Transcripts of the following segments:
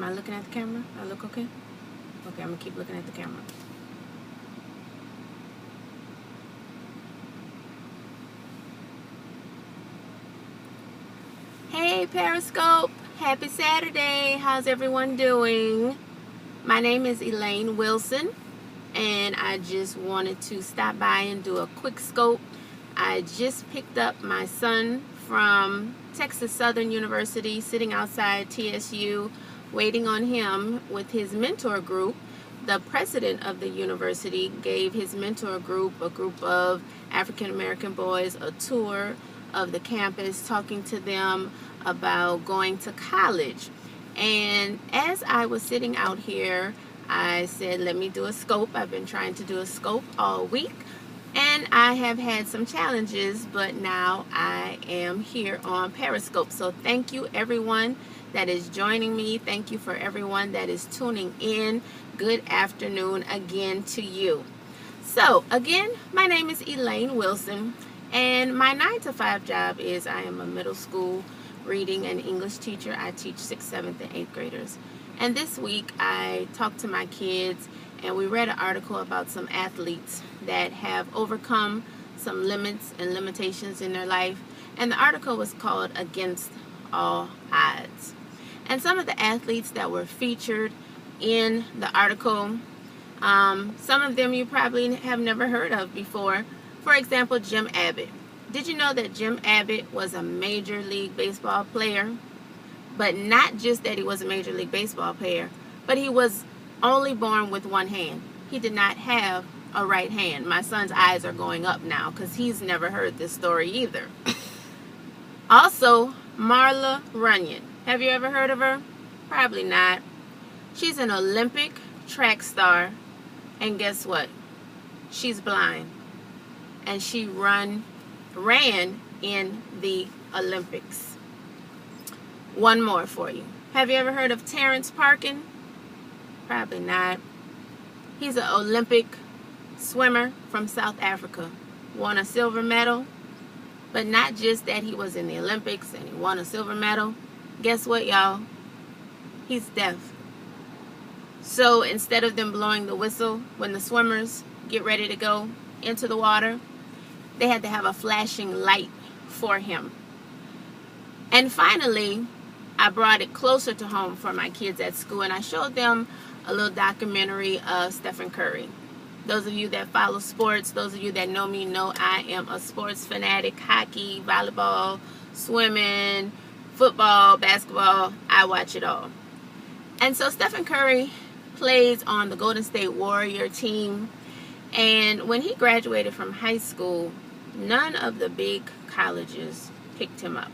Am I looking at the camera? I look okay? Okay, I'm going to keep looking at the camera. Hey Periscope, happy Saturday. How's everyone doing? My name is Elaine Wilson, and I just wanted to stop by and do a quick scope. I just picked up my son from Texas Southern University, sitting outside TSU, waiting on him with his mentor group. The president of the university gave his mentor group, a group of African American boys, a tour of the campus, talking to them about going to college. And as I was sitting out here, I said, let me do a scope. I've been trying to do a scope all week, and I have had some challenges, but now I am here on Periscope. So thank you everyone that is joining me. Thank you for everyone that is tuning in. Good afternoon again to you. So again, my name is Elaine Wilson, and my 9-to-5 job is I am a middle school reading and English teacher. I teach 6th, 7th, and 8th graders. And this week I talked to my kids, and we read an article about some athletes that have overcome some limits and limitations in their life. And the article was called Against All Odds. And some of the athletes that were featured in the article, some of them you probably have never heard of before. For example, Jim Abbott. Did you know that Jim Abbott was a Major League Baseball player? But not just that he was a Major League Baseball player, but he was only born with one hand. He did not have a right hand. My son's eyes are going up now because he's never heard this story either. Also, Marla Runyon. Have you ever heard of her? Probably not. She's an Olympic track star, and guess what? She's blind, and she ran in the Olympics. One more for you. Have you ever heard of Terrence Parkin? Probably not. He's an Olympic swimmer from South Africa. Won a silver medal. But not just that he was in the Olympics and he won a silver medal. Guess what, y'all? He's deaf. So instead of them blowing the whistle when the swimmers get ready to go into the water, they had to have a flashing light for him. And finally, I brought it closer to home for my kids at school, and I showed them a little documentary of Stephen Curry. Those of you that follow sports, those of you that know me know I am a sports fanatic. Hockey, volleyball, swimming, football, basketball, I watch it all. And so Stephen Curry plays on the Golden State Warrior team. And when he graduated from high school, none of the big colleges picked him up.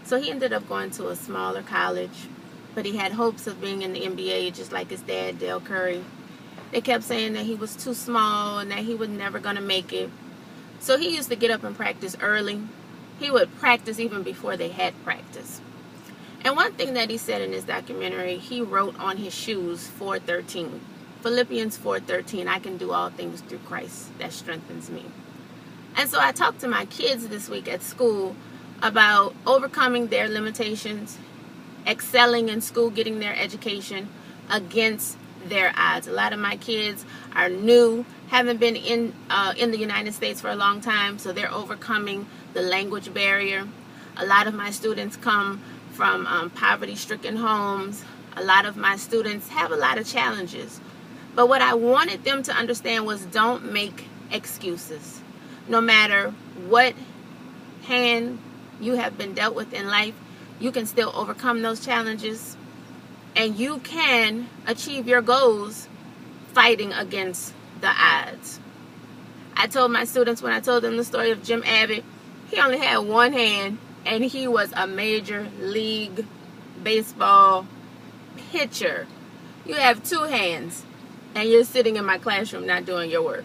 So he ended up going to a smaller college, but he had hopes of being in the NBA just like his dad, Dell Curry. They kept saying that he was too small and that he was never going to make it. So he used to get up and practice early. He would practice even before they had practice. And one thing that he said in his documentary, he wrote on his shoes 4:13. Philippians 4:13, I can do all things through Christ that strengthens me. And so I talked to my kids this week at school about overcoming their limitations, excelling in school, getting their education against their odds. A lot of my kids are new, haven't been in the United States for a long time, so they're overcoming the language barrier. A lot of my students come from poverty-stricken homes. A lot of my students have a lot of challenges. But what I wanted them to understand was don't make excuses. No matter what hand you have been dealt with in life, you can still overcome those challenges, and you can achieve your goals fighting against the odds. I told my students when I told them the story of Jim Abbott, he only had one hand, and he was a Major League Baseball pitcher. You have two hands, and you're sitting in my classroom not doing your work.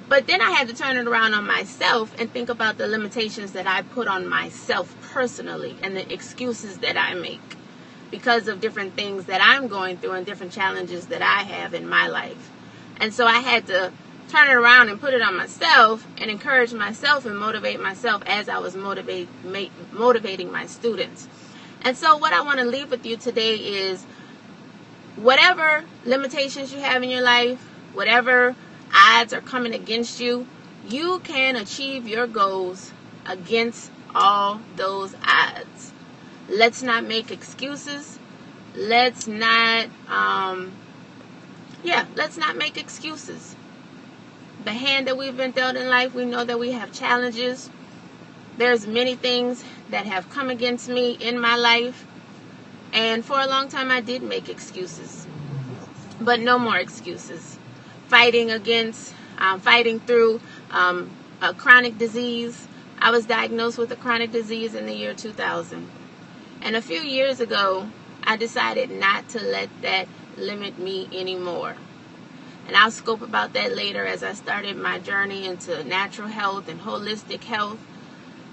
But then I had to turn it around on myself and think about the limitations that I put on myself personally and the excuses that I make because of different things that I'm going through and different challenges that I have in my life. And so I had to turn it around and put it on myself and encourage myself and motivate myself as I was motivating my students. And so what I want to leave with you today is whatever limitations you have in your life, whatever odds are coming against you, you can achieve your goals against all those odds. Let's not make excuses. Let's not make excuses. The hand that we've been dealt in life, we know that we have challenges. There's many things that have come against me in my life, and for a long time I did make excuses. But no more excuses. Fighting through a chronic disease. I was diagnosed with a chronic disease in the year 2000. And a few years ago, I decided not to let that limit me anymore. And I'll scope about that later as I started my journey into natural health and holistic health.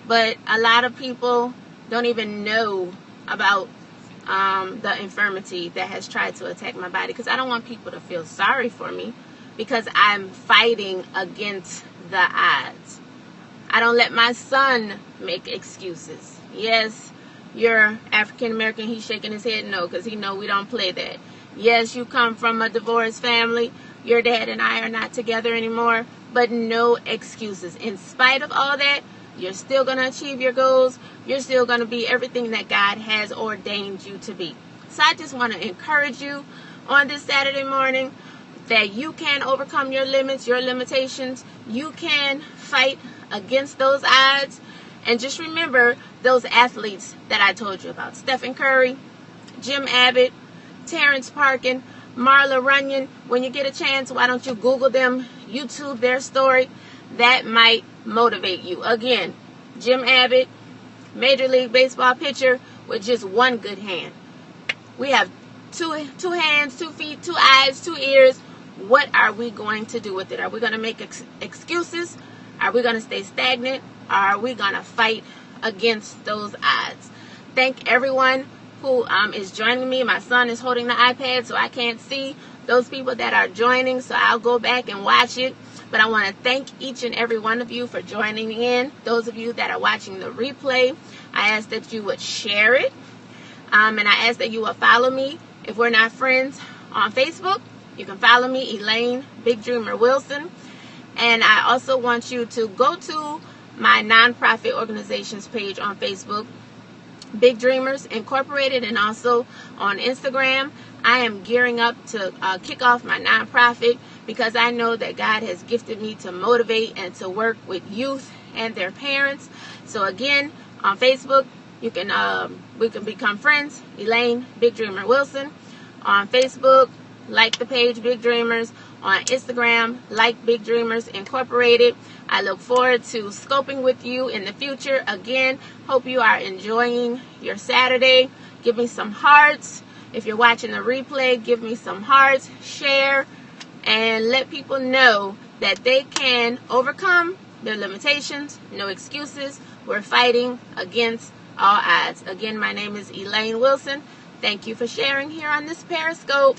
But a lot of people don't even know about the infirmity that has tried to attack my body, because I don't want people to feel sorry for me, because I'm fighting against the odds. I don't let my son make excuses. Yes, you're African American. He's shaking his head no, because he know we don't play that. Yes, you come from a divorced family. Your dad and I are not together anymore. But no excuses. In spite of all that, you're still going to achieve your goals. You're still going to be everything that God has ordained you to be. So I just want to encourage you on this Saturday morning that you can overcome your limits, your limitations. You can fight against those odds. And just remember those athletes that I told you about. Stephen Curry, Jim Abbott, Terrence Parkin, Marla Runyon. When you get a chance, why don't you Google them, YouTube their story? That might motivate you. Again, Jim Abbott, Major League Baseball pitcher with just one good hand. We have two hands, 2 feet, 2 eyes, 2 ears. What are we going to do with it? Are we going to make excuses? Are we going to stay stagnant? Or are we going to fight against those odds? Thank everyone who is joining me. My son is holding the iPad, so I can't see those people that are joining, so I'll go back and watch it. But I want to thank each and every one of you for joining in. Those of you that are watching the replay, I ask that you would share it. And I ask that you will follow me. If we're not friends on Facebook, you can follow me, Elaine Big Dreamer Wilson. And I also want you to go to my nonprofit organizations page on Facebook, Big Dreamers Incorporated, and also on Instagram. I am gearing up to kick off my nonprofit, because I know that God has gifted me to motivate and to work with youth and their parents. So again, on Facebook, we can become friends, Elaine Big Dreamer Wilson. On Facebook, like the page Big Dreamers. On Instagram, like Big Dreamers Incorporated. I look forward to scoping with you in the future. Again, hope you are enjoying your Saturday. Give me some hearts. If you're watching the replay, give me some hearts. Share and let people know that they can overcome their limitations. No excuses. We're fighting against all odds. Again, my name is Elaine Wilson. Thank you for sharing here on this Periscope.